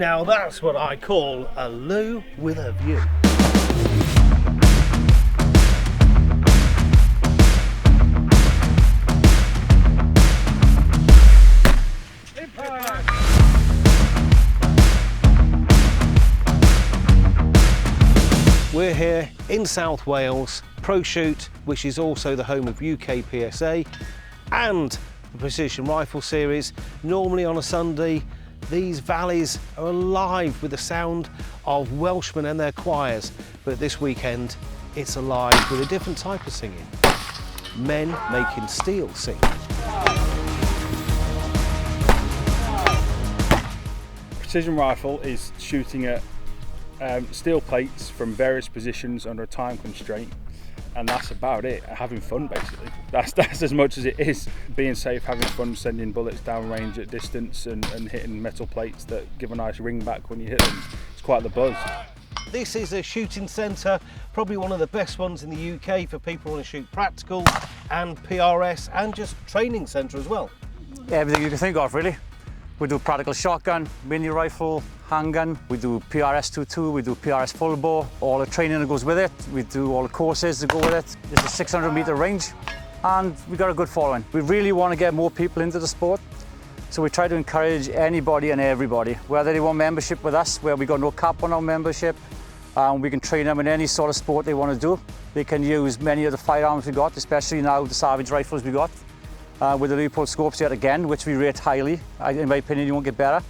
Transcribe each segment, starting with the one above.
Now that's what I call a loo with a view. We're here in South Wales, Pro Shoot, which is also the home of UKPSA and the Precision Rifle Series. Normally on a Sunday, these valleys are alive with the sound of Welshmen and their choirs, but this weekend it's alive with a different type of singing. Men making steel sing. Precision rifle is shooting at steel plates from various positions under a time constraint, and that's about it. Having fun, basically. That's as much as it is. Being safe, having fun, sending bullets down range at distance and hitting metal plates that give a nice ring back when you hit them. It's quite the buzz. This is a shooting centre, probably one of the best ones in the UK for people who want to shoot practical and PRS, and just training centre as well. Everything you can think of, really. We do practical shotgun, mini rifle, handgun, we do PRS 2.2, we do PRS full bore, all the training that goes with it, we do all the courses that go with it. It's a 600 metre range and we got a good following. We really want to get more people into the sport, so we try to encourage anybody and everybody, whether they want membership with us, where we got no cap on our membership, we can train them in any sort of sport they want to do. They can use many of the firearms we got, especially now the Savage rifles we got. With the Leupold scopes yet again, which we rate highly. In my opinion, you won't get better.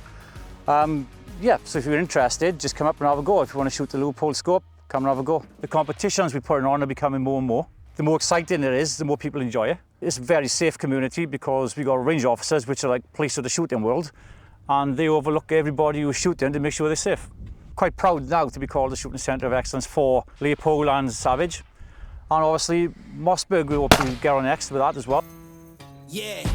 Yeah, so if you're interested, just come up and have a go. If you want to shoot the Leupold scope, come and have a go. The competitions we're putting on are becoming more and more. The more exciting it is, the more people enjoy it. It's a very safe community because we've got range officers, which are like police of the shooting world, and they overlook everybody who's shooting to make sure they're safe. Quite proud now to be called the Shooting Centre of Excellence for Leupold and Savage. And obviously, Mossberg, we hope to get on next with that as well. Yeah.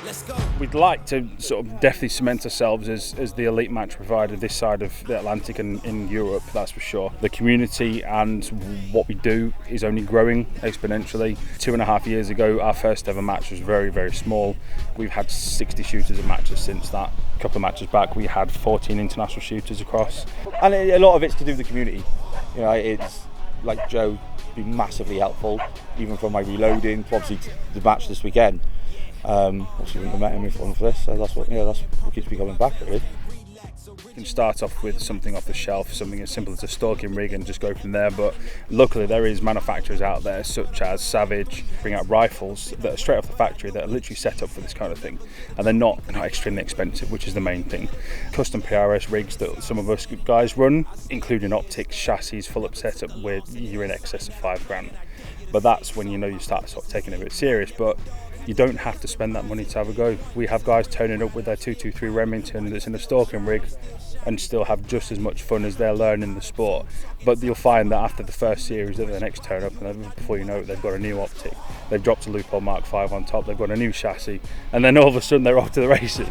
Let's go. We'd like to sort of definitely cement ourselves as the elite match provider this side of the Atlantic and in Europe, that's for sure. The community and what we do is only growing exponentially. 2.5 years ago, our first ever match was very, very small. We've had 60 shooters and matches since that. A couple of matches back, we had 14 international shooters across. And a lot of it's to do with the community. You know, it's like Joe, been massively helpful, even from my reloading to obviously the match this weekend. Obviously wouldn't have met him if it wasn't for this, so that's what keeps me coming back, really. You can start off with something off the shelf, something as simple as a stalking rig, and just go from there. But luckily there is manufacturers out there such as Savage bring out rifles that are straight off the factory that are literally set up for this kind of thing, and they're not extremely expensive, which is the main thing. Custom PRS rigs that some of us guys run, including optics, chassis, full up setup, where you're in excess of £5,000. But that's when you start sort of taking it a bit serious. But you don't have to spend that money to have a go. We have guys turning up with their 223 Remington that's in a stalking rig and still have just as much fun as they're learning the sport. But you'll find that after the first series that the next turn up, and before you know it, they've got a new optic, they've dropped a Leupold Mark 5 on top, they've got a new chassis, and then all of a sudden they're off to the races.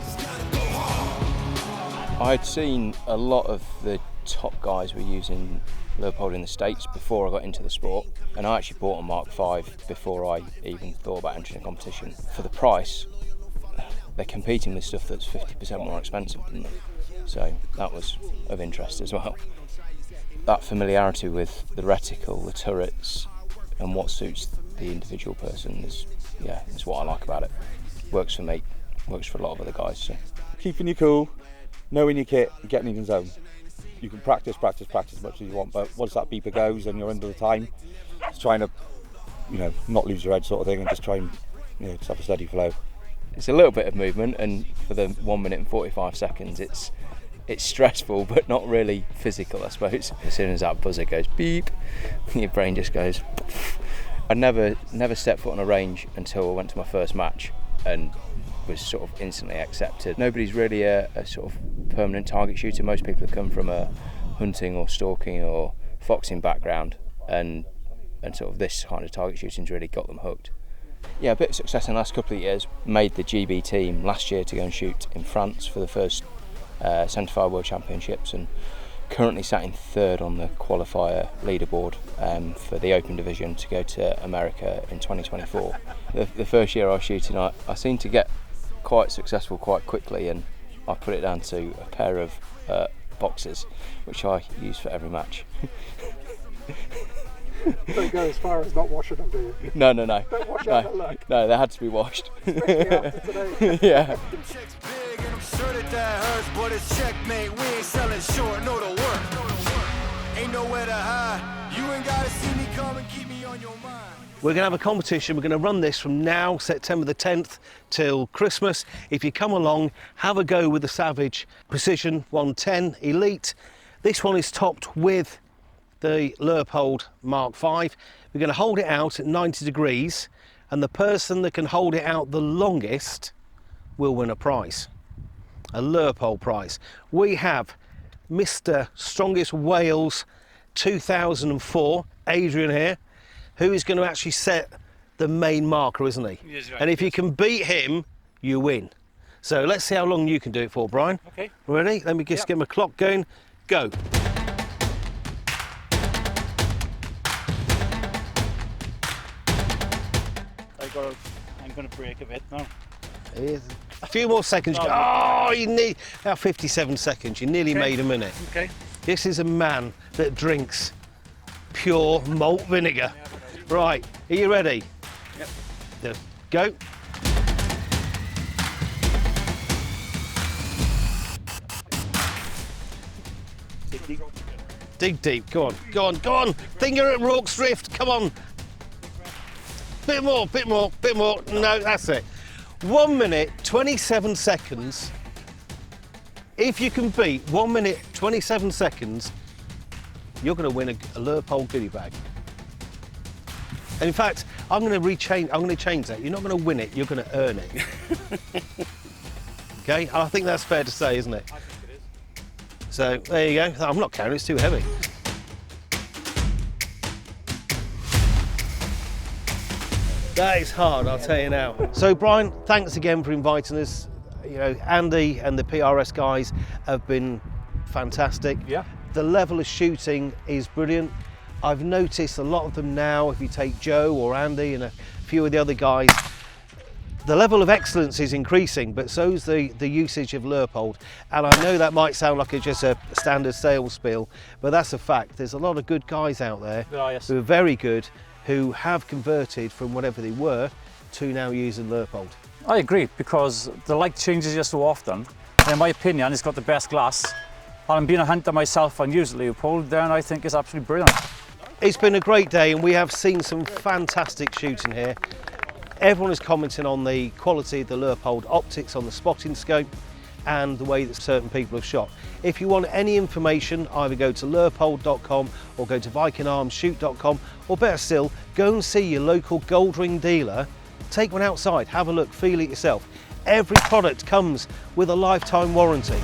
I'd seen a lot of the top guys were using Leupold in the States before I got into the sport, and I actually bought a Mark 5 before I even thought about entering a competition. For the price, they're competing with stuff that's 50% more expensive than them, so that was of interest as well. That familiarity with the reticle, the turrets, and what suits the individual person is what I like about it. Works for me, works for a lot of other guys. So. Keeping you cool, knowing your kit, getting in the zone. You can practice as much as you want, but once that beeper goes and you're under the time, it's trying to, not lose your head sort of thing, and just try and, just have a steady flow. It's a little bit of movement, and for the 1 minute and 45 seconds, it's stressful, but not really physical, I suppose. As soon as that buzzer goes beep, your brain just goes. I never stepped foot on a range until I went to my first match, and was sort of instantly accepted. Nobody's really a sort of permanent target shooter. Most people have come from a hunting or stalking or foxing background, and sort of this kind of target shooting's really got them hooked. Yeah, a bit of success in the last couple of years. Made the GB team last year to go and shoot in France for the first Centre-Fire World Championships, and currently sat in third on the qualifier leaderboard for the Open Division to go to America in 2024. The first year I was shooting, I seemed to get quite successful quite quickly, and I put it down to a pair of boxers, which I use for every match. Don't go as far as not washing them, do you? No. Don't wash out the look. No, they had to be washed. Especially after today. Yeah. Checks big and I'm sure that hurts, but it's checkmate. We ain't selling short, no to work. Ain't nowhere to hide. You ain't gotta see me come and keep me on your mind. We're going to have a competition. We're going to run this from now, September the 10th, till Christmas. If you come along, have a go with the Savage Precision 110 Elite. This one is topped with the Leupold Mark V. We're going to hold it out at 90 degrees, and the person that can hold it out the longest will win a prize, a Leupold prize. We have Mr. Strongest Wales 2004, Adrian here, who is going to actually set the main marker, isn't he? Yes, right, and if you can beat him, you win. So let's see how long you can do it for, Brian. Okay. Ready? Let me just get my clock going. Go. I'm going to break a bit now. Here's a few more seconds. Oh, you need about 57 seconds. You nearly made a minute. Okay. This is a man that drinks pure malt vinegar. Right, are you ready? Yep. Go. Dig deep. Go on, go on, go on. Finger at Rourke's Drift. Come on. Bit more, bit more, bit more. No, that's it. 1 minute, 27 seconds. If you can beat 1 minute, 27 seconds, you're going to win a Leupold goodie bag. And in fact, I'm going to change that. You're not going to win it, you're going to earn it. Okay, and I think that's fair to say, isn't it? I think it is. So there you go. I'm not carrying, it's too heavy. That is hard, I'll tell you now. So Brian, thanks again for inviting us. You know, Andy and the PRS guys have been fantastic. Yeah. The level of shooting is brilliant. I've noticed a lot of them now, if you take Joe or Andy and a few of the other guys, the level of excellence is increasing, but so's the usage of Leupold. And I know that might sound like just a standard sales spiel, but that's a fact. There's a lot of good guys out there who are very good, who have converted from whatever they were to now using Leupold. I agree, because the light changes just so often. And in my opinion, it's got the best glass. And being a hunter myself and use Leupold, then I think it's absolutely brilliant. It's been a great day and we have seen some fantastic shooting here. Everyone is commenting on the quality of the Leupold optics on the spotting scope and the way that certain people have shot. If you want any information, either go to leupold.com or go to vikingarmsshoot.com, or better still, go and see your local gold ring dealer. Take one outside, have a look, feel it yourself. Every product comes with a lifetime warranty.